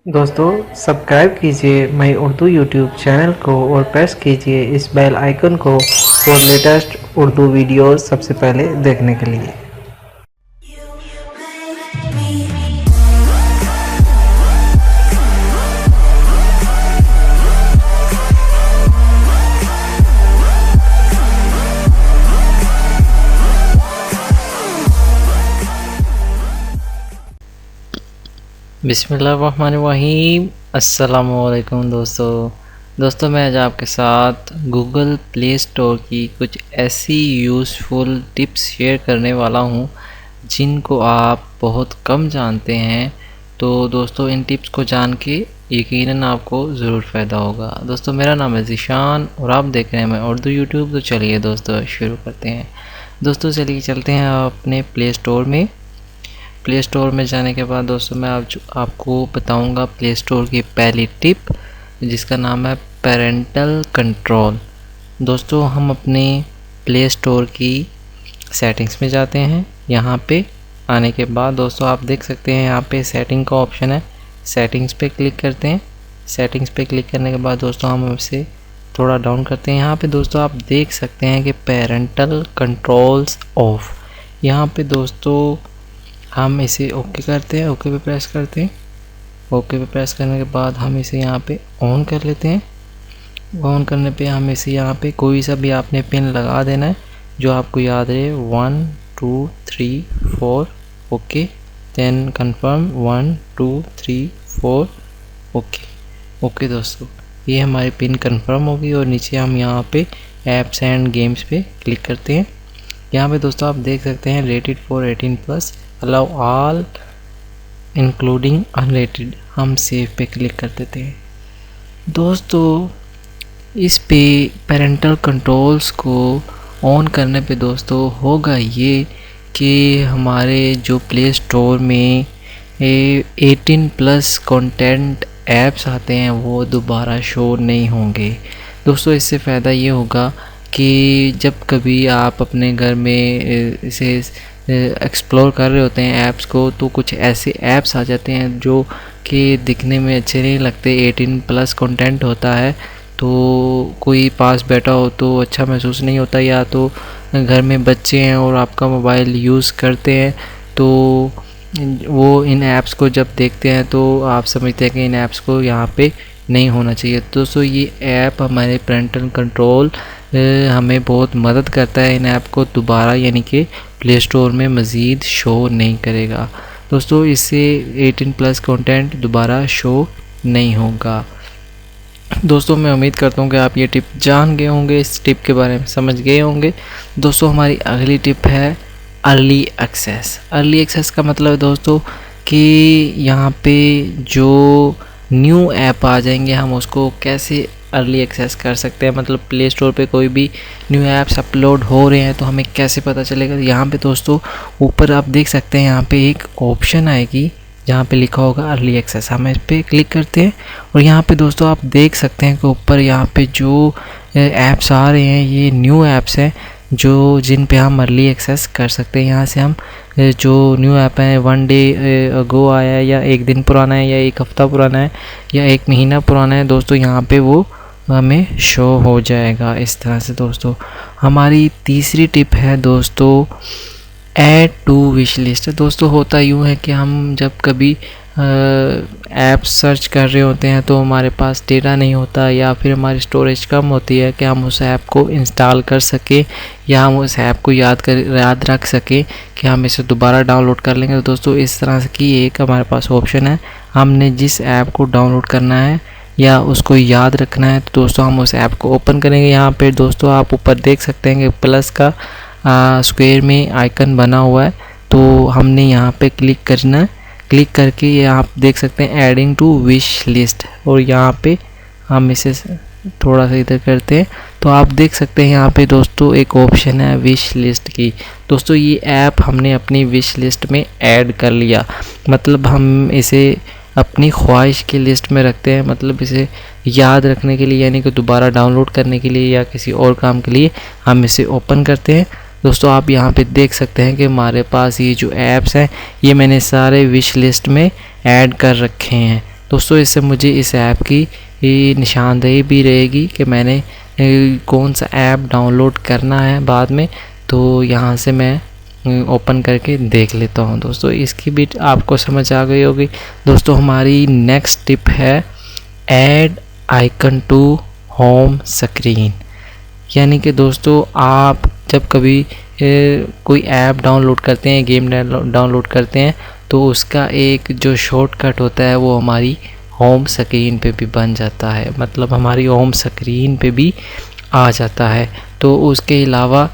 दोस्तों सब्सक्राइब कीजिए मई Urdu YouTube channel को और प्रेस कीजिए इस बेल आइकन को और लेटेस्ट उर्दू वीडियोस सबसे पहले देखने के लिए। बिस्मिल्लाहिर्रहमानिर्रहीम। अस्सलामुअलैकुम दोस्तों मैं आज आपके साथ गूगल प्ले स्टोर की कुछ ऐसी यूज़फुल टिप्स शेयर करने वाला हूं जिनको आप बहुत कम जानते हैं। तो दोस्तों इन टिप्स को जान के यकीनन आपको ज़रूर फ़ायदा होगा। दोस्तों मेरा नाम है ज़ीशान और आप देख रहे हैं मैं उर्दू यूट्यूब। तो चलिए दोस्तों शुरू करते हैं। दोस्तों चलिए चलते हैं अपने प्ले स्टोर में। प्ले स्टोर में जाने के बाद दोस्तों मैं आपको बताऊंगा प्ले स्टोर की पहली टिप जिसका नाम है पेरेंटल कंट्रोल। दोस्तों हम अपने प्ले स्टोर की सेटिंग्स में जाते हैं। यहाँ पे आने के बाद दोस्तों आप देख सकते हैं यहाँ पे सेटिंग का ऑप्शन है। सेटिंग्स पे क्लिक करते हैं। सेटिंग्स पे क्लिक करने के बाद दोस्तों हम इसे थोड़ा डाउन करते हैं। यहाँ पे दोस्तों आप देख सकते हैं कि पेरेंटल कंट्रोल्स ऑफ। यहाँ पे दोस्तों हम इसे ओके करते हैं। ओके पे प्रेस करते हैं। ओके पे प्रेस करने के बाद हम इसे यहाँ पे ऑन कर लेते हैं। ऑन करने पे हम इसे यहाँ पे कोई सा भी आपने पिन लगा देना है जो आपको याद रहे। 1 2 3 4 okay, then confirm 1 2 3 4 okay. Okay दोस्तों ये हमारी पिन कंफर्म होगी और नीचे हम यहाँ पे ऐप्स एंड गेम्स पे क्लिक करते हैं। यहाँ पे दोस्तों आप देख सकते हैं rated for 18+, allow all including unrated. हम सेव पे क्लिक कर देते हैं। दोस्तों इस पे पेरेंटल कंट्रोल्स को ऑन करने पे दोस्तों होगा ये कि हमारे जो प्ले स्टोर में 18+ कंटेंट ऐप्स आते हैं वो दोबारा शो नहीं होंगे। दोस्तों इससे फ़ायदा ये होगा कि जब कभी आप अपने घर में इसे एक्सप्लोर कर रहे होते हैं ऐप्स को, तो कुछ ऐसे ऐप्स आ जाते हैं जो कि दिखने में अच्छे नहीं लगते, 18+ कंटेंट होता है, तो कोई पास बैठा हो तो अच्छा महसूस नहीं होता। या तो घर में बच्चे हैं और आपका मोबाइल यूज़ करते हैं तो वो इन ऐप्स को जब देखते हैं तो आप समझते हैं कि इन ऐप्स को यहाँ पे नहीं होना चाहिए। दोस्तों ये ऐप हमारे पेरेंटल कंट्रोल हमें बहुत मदद करता है। इन ऐप को दोबारा यानी कि प्ले स्टोर में मज़ीद शो नहीं करेगा। दोस्तों इससे 18+ कंटेंट दोबारा शो नहीं होगा। दोस्तों मैं उम्मीद करता हूँ कि आप ये टिप जान गए होंगे, इस टिप के बारे में समझ गए होंगे। दोस्तों हमारी अगली टिप है अर्ली एक्सेस। अर्ली एक्सेस का मतलब है दोस्तों कि यहाँ पे जो न्यू ऐप आ जाएंगे हम उसको कैसे अर्ली एक्सेस कर सकते हैं। मतलब प्ले स्टोर पे कोई भी न्यू ऐप्स अपलोड हो रहे हैं तो हमें कैसे पता चलेगा। यहाँ पे दोस्तों ऊपर आप देख सकते हैं यहाँ पे एक ऑप्शन आएगी जहाँ पे लिखा होगा अर्ली एक्सेस। हम इस पर क्लिक करते हैं और यहाँ पे दोस्तों आप देख सकते हैं कि ऊपर यहाँ पे जो ऐप्स आ रहे हैं ये न्यू ऐप्स हैं जो जिन पे हम अर्ली एक्सेस कर सकते हैं। यहाँ से हम जो न्यू ऐप है 1 डे अगो आया है या 1 दिन पुराना है या 1 हफ़्ता पुराना है या 1 महीना पुराना है, दोस्तों यहाँ पे वो हमें शो हो जाएगा इस तरह से। दोस्तों हमारी तीसरी टिप है दोस्तों ऐड टू विश लिस्ट। दोस्तों होता यूँ है कि हम जब कभी ऐप सर्च कर रहे होते हैं तो हमारे पास डेटा नहीं होता या फिर हमारी स्टोरेज कम होती है कि हम उस ऐप को इंस्टॉल कर सकें या हम उस ऐप को याद रख सकें कि हम इसे दोबारा डाउनलोड कर लेंगे। तो दोस्तों इस तरह की एक हमारे पास ऑप्शन है। हमने जिस ऐप को डाउनलोड करना है या उसको याद रखना है तो दोस्तों हम उस ऐप को ओपन करेंगे। यहाँ पे दोस्तों आप ऊपर देख सकते हैं कि प्लस का स्क्वायर में आइकन बना हुआ है, तो हमने यहाँ पे क्लिक करना है। क्लिक करके ये आप देख सकते हैं एडिंग टू विश लिस्ट और यहाँ पे हम इसे थोड़ा सा इधर करते हैं तो आप देख सकते हैं यहाँ पे दोस्तों एक ऑप्शन है विश लिस्ट की। दोस्तों ये ऐप हमने अपनी विश लिस्ट में ऐड कर लिया, मतलब हम इसे अपनी ख्वाहिश की लिस्ट में रखते हैं। मतलब इसे याद रखने के लिए यानी कि दोबारा डाउनलोड करने के लिए या किसी और काम के लिए हम इसे ओपन करते हैं। दोस्तों आप यहाँ पे देख सकते हैं कि हमारे पास ये जो ऐप्स हैं ये मैंने सारे विश लिस्ट में ऐड कर रखे हैं। दोस्तों इससे मुझे इस ऐप की निशानदेही भी रहेगी कि मैंने कौन सा ऐप डाउनलोड करना है बाद में, तो यहाँ से मैं ओपन करके देख लेता हूँ। दोस्तों इसकी भी आपको समझ आ गई होगी। दोस्तों हमारी नेक्स्ट टिप है add icon to home screen. यानी कि दोस्तों आप जब कभी कोई ऐप डाउनलोड करते हैं, गेम डाउनलोड करते हैं, तो उसका एक जो शॉर्टकट होता है वो हमारी होम स्क्रीन पे भी बन जाता है, मतलब हमारी होम स्क्रीन पे भी आ जाता है। तो उसके अलावा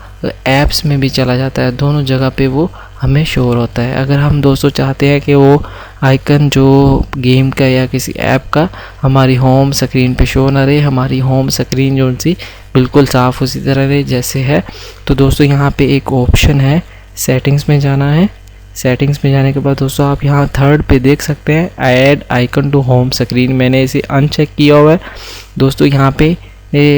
ऐप्स में भी चला जाता है, दोनों जगह पे वो हमें शोर होता है। अगर हम दोस्तों चाहते हैं कि वो आइकन जो गेम का या किसी ऐप का हमारी होम स्क्रीन पे शो ना रहे, हमारी होम स्क्रीन जो सी बिल्कुल साफ़ उसी तरह रहे जैसे है, तो दोस्तों यहाँ पे एक ऑप्शन है, सेटिंग्स में जाना है। सेटिंग्स में जाने के बाद दोस्तों आप यहाँ थर्ड पे देख सकते हैं add icon to home screen. मैंने इसे अनचेक किया हुआ है दोस्तों। यहाँ पे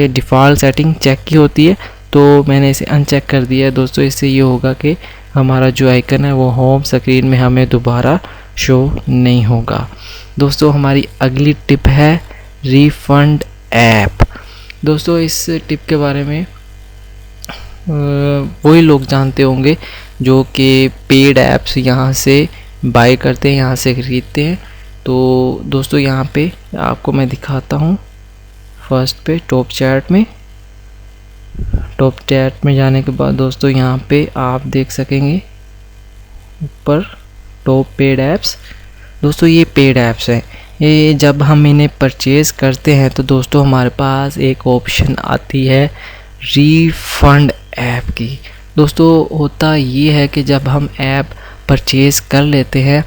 डिफ़ॉल्ट सेटिंग चेक की होती है, तो मैंने इसे अनचेक कर दिया है दोस्तों। इससे ये होगा कि हमारा जो आइकन है वो होम स्क्रीन में हमें दोबारा शो नहीं होगा। दोस्तों हमारी अगली टिप है रिफंड ऐप। दोस्तों इस टिप के बारे में वही लोग जानते होंगे जो कि पेड ऐप्स यहाँ से बाय करते हैं, यहाँ से ख़रीदते हैं। तो दोस्तों यहाँ पे आपको मैं दिखाता हूँ। फर्स्ट पे टॉप चैट में जाने के बाद दोस्तों यहाँ पे आप देख सकेंगे ऊपर टॉप पेड ऐप्स। दोस्तों ये पेड ऐप्स हैं, ये जब हम इन्हें परचेज़ करते हैं तो दोस्तों हमारे पास एक ऑप्शन आती है रिफ़ंड ऐप की। दोस्तों होता ये है कि जब हम ऐप परचेज़ कर लेते हैं,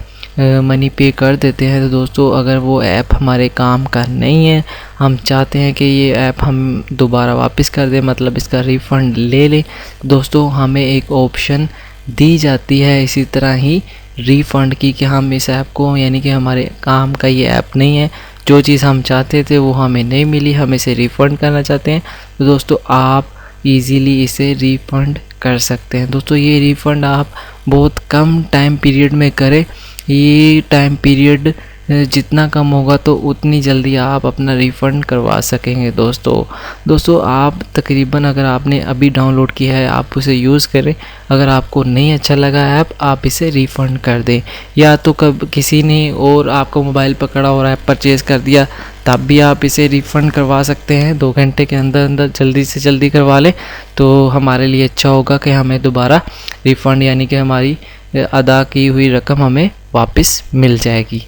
मनी पे कर देते हैं, तो दोस्तों अगर वो ऐप हमारे काम का नहीं है, हम चाहते हैं कि ये ऐप हम दोबारा वापस कर दें, मतलब इसका रिफ़ंड ले लें, दोस्तों हमें एक ऑप्शन दी जाती है इसी तरह ही रिफ़ंड की कि हम इस ऐप को, यानी कि हमारे काम का ये ऐप नहीं है, जो चीज़ हम चाहते थे वो हमें नहीं मिली, हम इसे रिफ़ंड करना चाहते हैं, तो दोस्तों आप इजीली इसे रिफ़ंड कर सकते हैं। दोस्तों ये रिफ़ंड आप बहुत कम टाइम पीरियड में करें। ये टाइम पीरियड जितना कम होगा तो उतनी जल्दी आप अपना रिफ़ंड करवा सकेंगे। दोस्तों आप तकरीबन, अगर आपने अभी डाउनलोड किया है आप उसे यूज़ करें। अगर आपको नहीं अच्छा लगा ऐप, आप इसे रिफ़ंड कर दें, या तो कब किसी ने और आपको मोबाइल पकड़ा और ऐप परचेज़ कर दिया, तब भी आप इसे रिफ़ंड करवा सकते हैं। 2 घंटे के अंदर जल्दी से जल्दी करवा लें तो हमारे लिए अच्छा होगा कि हमें दोबारा रिफ़ंड, यानी कि हमारी अदा की हुई रकम हमें वापस मिल जाएगी।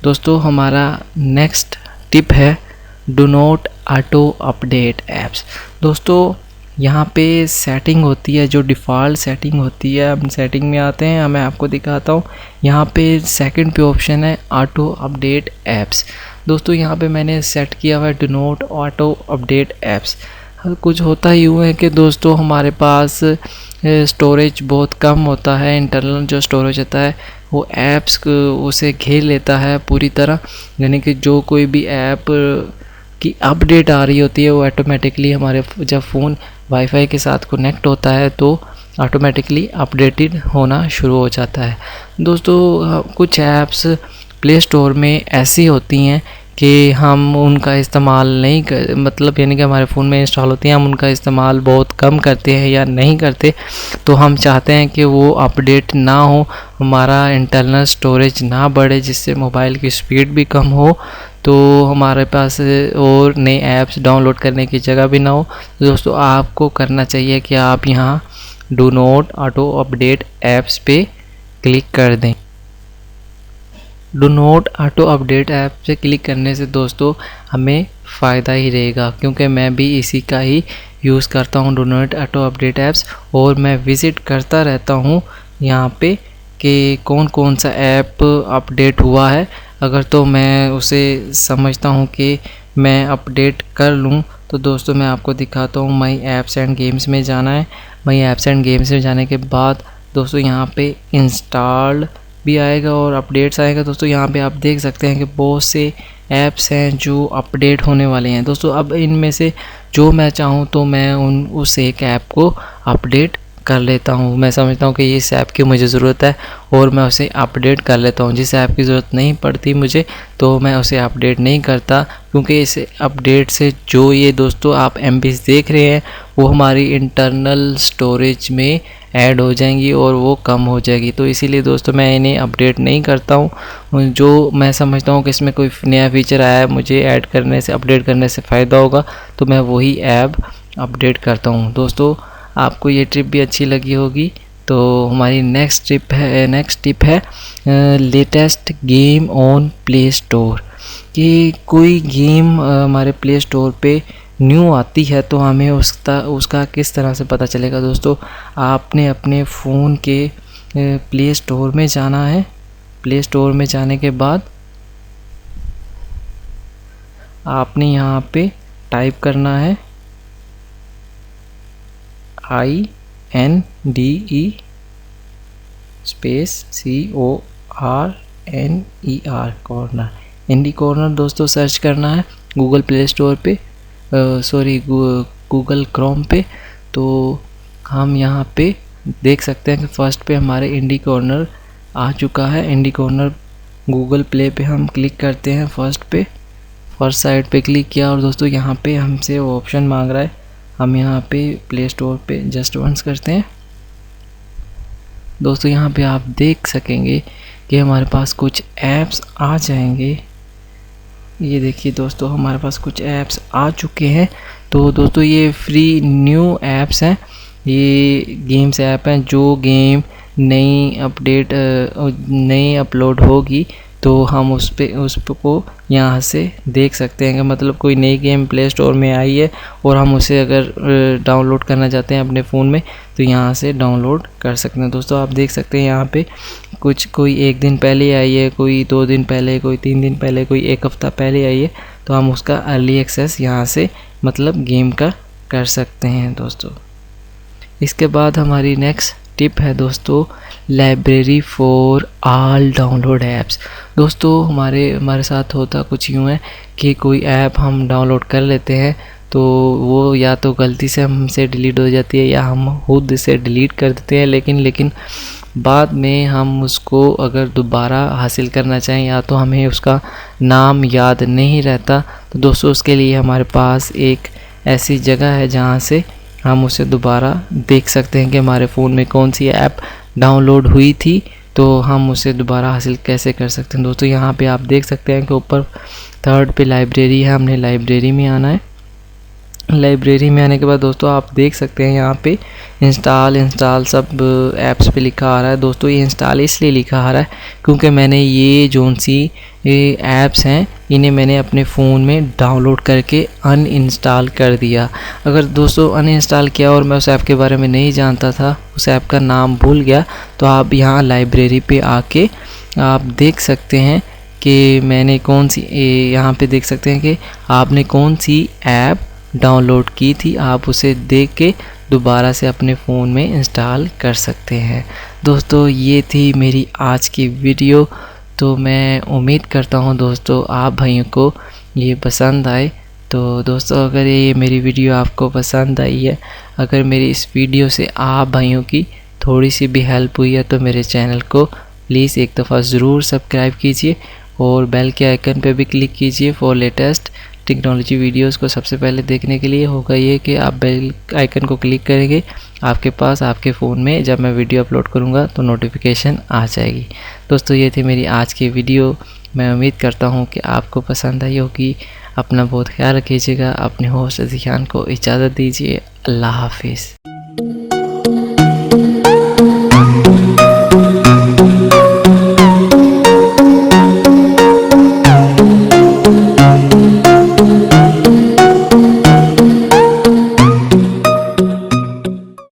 दोस्तों हमारा नेक्स्ट टिप है do not auto update apps. दोस्तों यहाँ पे सेटिंग होती है, जो डिफ़ॉल्ट सेटिंग होती है, हम सेटिंग में आते हैं, मैं आपको दिखाता हूँ। यहाँ पे सेकंड पे ऑप्शन है ऑटो अपडेट ऐप्स। दोस्तों यहाँ पे मैंने सेट किया हुआ है do not auto update apps. कुछ होता ही यूँ है कि दोस्तों हमारे पास स्टोरेज बहुत कम होता है, इंटरनल जो स्टोरेज होता है वो ऐप्स उसे घेर लेता है पूरी तरह, यानी कि जो कोई भी ऐप की अपडेट आ रही होती है वो ऑटोमेटिकली हमारे जब फ़ोन वाईफाई के साथ कनेक्ट होता है तो ऑटोमेटिकली अपडेटेड होना शुरू हो जाता है। दोस्तों कुछ ऐप्स प्ले स्टोर में ऐसी होती हैं कि हम उनका इस्तेमाल नहीं कर, मतलब यानी कि हमारे फ़ोन में इंस्टॉल होती हैं, हम उनका इस्तेमाल बहुत कम करते हैं या नहीं करते, तो हम चाहते हैं कि वो अपडेट ना हो, हमारा इंटरनल स्टोरेज ना बढ़े, जिससे मोबाइल की स्पीड भी कम हो, तो हमारे पास और नए ऐप्स डाउनलोड करने की जगह भी ना हो। तो दोस्तों आपको करना चाहिए कि आप यहाँ do not auto update apps पे क्लिक कर दें। Do not auto update app से क्लिक करने से दोस्तों हमें फ़ायदा ही रहेगा, क्योंकि मैं भी इसी का ही यूज़ करता हूँ, do not auto update apps, और मैं विज़िट करता रहता हूँ यहाँ पे कि कौन कौन सा ऐप अपडेट हुआ है। अगर तो मैं उसे समझता हूँ कि मैं अपडेट कर लूँ तो दोस्तों मैं आपको दिखाता हूँ। माई ऐप्स एंड गेम्स में जाना है। माई ऐप्स एंड गेम्स में जाने के बाद दोस्तों यहाँ पे इंस्टॉल भी आएगा और अपडेट्स आएगा। दोस्तों यहाँ पे आप देख सकते हैं कि बहुत से ऐप्स हैं जो अपडेट होने वाले हैं। दोस्तों अब इनमें से जो मैं चाहूँ तो मैं उस एक ऐप को अपडेट कर लेता हूँ। मैं समझता हूँ कि इस ऐप की मुझे ज़रूरत है और मैं उसे अपडेट कर लेता हूँ। जिस ऐप की ज़रूरत नहीं पड़ती मुझे तो मैं उसे अपडेट नहीं करता, क्योंकि इस अपडेट से जो ये दोस्तों आप MBs देख रहे हैं वो हमारी इंटरनल स्टोरेज में ऐड हो जाएंगी और वो कम हो जाएगी। तो इसीलिए दोस्तों मैं इन्हें अपडेट नहीं करता हूँ। जो मैं समझता हूँ कि इसमें कोई नया फीचर आया है, मुझे ऐड करने से, अपडेट करने से फ़ायदा होगा, तो मैं वही ऐप अपडेट करता हूँ। दोस्तों आपको ये ट्रिप भी अच्छी लगी होगी। तो हमारी नेक्स्ट टिप है latest game on play store. कि कोई गेम हमारे प्ले स्टोर पे न्यू आती है तो हमें उसका किस तरह से पता चलेगा। दोस्तों आपने अपने फ़ोन के प्ले स्टोर में जाना है। प्ले स्टोर में जाने के बाद आपने यहाँ पे टाइप करना है INDE स्पेस CORNER कॉर्नर, इंडी कॉर्नर दोस्तों सर्च करना है गूगल प्ले स्टोर पे, गूगल क्रोम पे। तो हम यहाँ पे देख सकते हैं कि फर्स्ट पे हमारे इंडी कॉर्नर आ चुका है। इंडी कॉर्नर गूगल प्ले पे हम क्लिक करते हैं, फर्स्ट साइड पे क्लिक किया और दोस्तों यहाँ पे हमसे वो ऑप्शन मांग रहा है। हम यहाँ पे प्ले स्टोर पे जस्ट वंस करते हैं। दोस्तों यहाँ पे आप देख सकेंगे कि हमारे पास कुछ ऐप्स आ जाएंगे। ये देखिए दोस्तों हमारे पास कुछ ऐप्स आ चुके हैं। तो दोस्तों ये फ्री न्यू ऐप्स हैं, ये गेम्स ऐप हैं। जो गेम नई अपलोड होगी तो हम उसको यहाँ से देख सकते हैं कि मतलब कोई नई गेम प्ले स्टोर में आई है और हम उसे अगर डाउनलोड करना चाहते हैं अपने फ़ोन में तो यहाँ से डाउनलोड कर सकते हैं। दोस्तों आप देख सकते हैं यहाँ पे कोई 1 दिन पहले आई है, कोई 2 दिन पहले, कोई 3 दिन पहले, कोई 1 हफ़्ता पहले आई है। तो हम उसका अर्ली एक्सेस यहाँ से मतलब गेम का कर सकते हैं दोस्तों। इसके बाद हमारी नेक्स्ट टिप है दोस्तों library for all download apps. दोस्तों हमारे साथ होता कुछ यूँ है कि कोई ऐप हम डाउनलोड कर लेते हैं तो वो या तो गलती से हमसे डिलीट हो जाती है या हम खुद से डिलीट कर देते हैं, लेकिन बाद में हम उसको अगर दोबारा हासिल करना चाहें या तो हमें उसका नाम याद नहीं रहता, तो दोस्तों उसके लिए हमारे पास एक ऐसी जगह है जहाँ से हम उसे दोबारा देख सकते हैं कि हमारे फ़ोन में कौन सी ऐप डाउनलोड हुई थी, तो हम उसे दोबारा हासिल कैसे कर सकते हैं। दोस्तों यहाँ पे आप देख सकते हैं कि ऊपर 3rd पे लाइब्रेरी है, हमने लाइब्रेरी में आना है। लाइब्रेरी में आने के बाद दोस्तों आप देख सकते हैं यहाँ पे इंस्टॉल सब ऐप्स पे लिखा आ रहा है। दोस्तों ये इंस्टॉल इसलिए लिखा आ रहा है क्योंकि मैंने ये जोन सी ऐप्स हैं इन्हें मैंने अपने फ़ोन में डाउनलोड करके अनइंस्टॉल कर दिया। अगर दोस्तों अनइंस्टॉल किया और मैं उस ऐप के बारे में नहीं जानता था, उस ऐप का नाम भूल गया, तो आप यहाँ लाइब्रेरी पे आके आप देख सकते हैं कि मैंने कौन सी यहाँ पे देख सकते हैं कि आपने कौन सी ऐप डाउनलोड की थी। आप उसे देख के दोबारा से अपने फ़ोन में इंस्टॉल कर सकते हैं। दोस्तों ये थी मेरी आज की वीडियो। तो मैं उम्मीद करता हूँ दोस्तों आप भाइयों को ये पसंद आए। तो दोस्तों अगर ये मेरी वीडियो आपको पसंद आई है, अगर मेरी इस वीडियो से आप भाइयों की थोड़ी सी भी हेल्प हुई है तो मेरे चैनल को प्लीज़ एक दफ़ा ज़रूर सब्सक्राइब कीजिए और बेल के आइकन पे भी क्लिक कीजिए फॉर लेटेस्ट टेक्नोलॉजी वीडियोस को सबसे पहले देखने के लिए। होगा ये कि आप बेल आइकन को क्लिक करेंगे, आपके पास आपके फ़ोन में जब मैं वीडियो अपलोड करूँगा तो नोटिफिकेशन आ जाएगी। दोस्तों ये थी मेरी आज की वीडियो। मैं उम्मीद करता हूँ कि आपको पसंद आई होगी। अपना बहुत ख्याल रखिएगा। अपने होस्ट ज़ियान को इजाज़त दीजिए। अल्लाह हाफिज़।